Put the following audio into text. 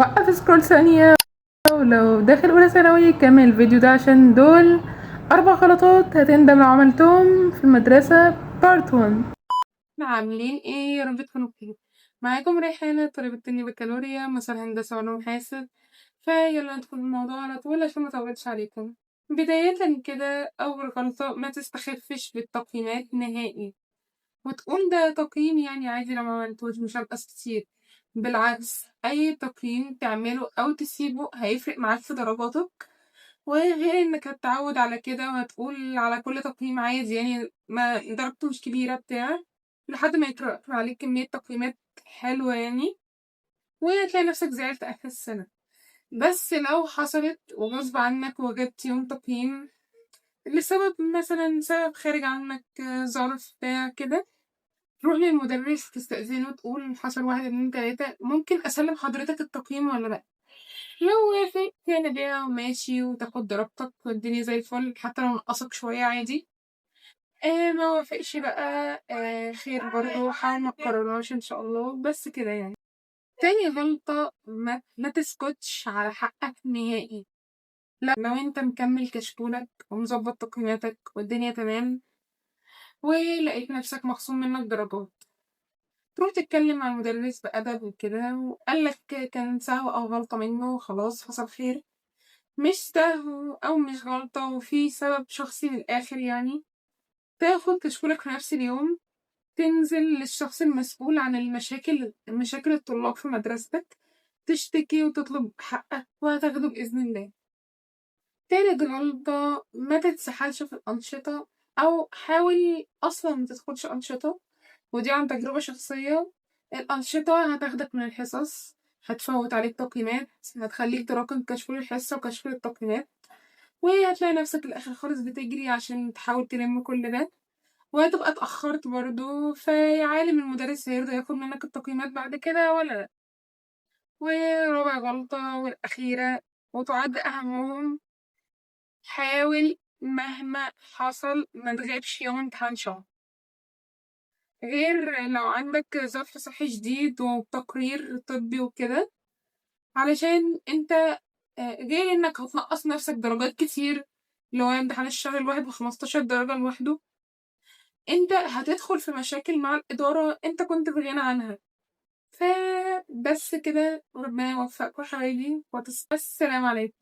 وقف سكرول ثانية، ولو داخل أولى ثانوي كمل الفيديو ده عشان دول 4 غلطات هتندم لو عملتهم في المدرسة بارت 1. عاملين ايه؟ يا رب تكونوا بخير. معاكم ريحانة طالبة تانية بكالوريا مسار هندسة علوم حاسب. فيلا ندخل الموضوع على طول عشان مطولش عليكم. بداية كده، أول غلطة ما تستخفش بالتقييمات نهائي وتقول ده تقييم يعني عادي لو معملتوش مش هنقص كتير. بالعكس، أي تقييم تعمله أو تسيبه هيفرق معاك في درجاتك، وغير انك هتتعود على كده وهتقول على كل تقييم عادي يعني ما درجته مش كبيرة بتاع لحد ما يتراكم عليك كمية تقييمات حلوة يعني، وهتلاقي نفسك زعلت آخر السنة. بس لو حصلت وغصب عنك وجدت يوم تقييم لسبب مثلا سبب خارج عنك، ظرف بتاع كده، تروح للمدرس تستأذنه تقول حصل واحد اتنين تلاتة، ممكن أسلم حضرتك التقييم ولا لأ؟ لو وافق كان بيها وماشي وتاخد درجتك والدنيا زي الفل، حتى لو نقصك شوية عادي. ما وافقش بقى خير برضه، حاول متكررهاش ان شاء الله، بس كده يعني. تاني غلطة، ما تسكتش على حقك نهائي. لو انت مكمل كشكولك ومظبط تقييماتك والدنيا تمام ولقيت نفسك مخصوم منك درجات، تروح تتكلم مع المدرس بأدب وكده وقالك كان سهو أو غلطة منه، خلاص حصل خير. مش سهو أو مش غلطة وفي سبب شخصي من الآخر يعني، تاخد كشكولك في نفس اليوم، تنزل للشخص المسؤول عن مشاكل الطلاب في مدرستك، تشتكي وتطلب حقك وهتاخده بإذن الله. تالت غلطة، ما تتسحلش في الأنشطة أو حاول أصلا متدخلش أنشطة، ودي عن تجربة شخصية. الأنشطة هتاخدك من الحصص، هتفوت عليك تقييمات، هتخليك تراكم كشكول الحصة وكشكول التقييمات، وهتلاقي نفسك الآخر خالص بتجري عشان تحاول تلم كل ده، وهتبقى اتأخرت برضه، فيا عالم المدرس هيرضى ياخد منك التقييمات بعد كده ولا لأ. ورابع غلطة والأخيرة وتعد أهمهم، حاول مهما حصل ما تغيبش يوم امتحان شهر، غير لو عندك ظرف صحي شديد وتقرير طبي وكده، علشان انت غير انك هتنقص نفسك درجات كتير، اللي هو امتحان الشهر الواحد ب15 درجة لوحده، انت هتدخل في مشاكل مع الإدارة انت كنت في غنى عنها. فبس كده، وربنا يوفقكم يا حبايبي والسلام عليكم.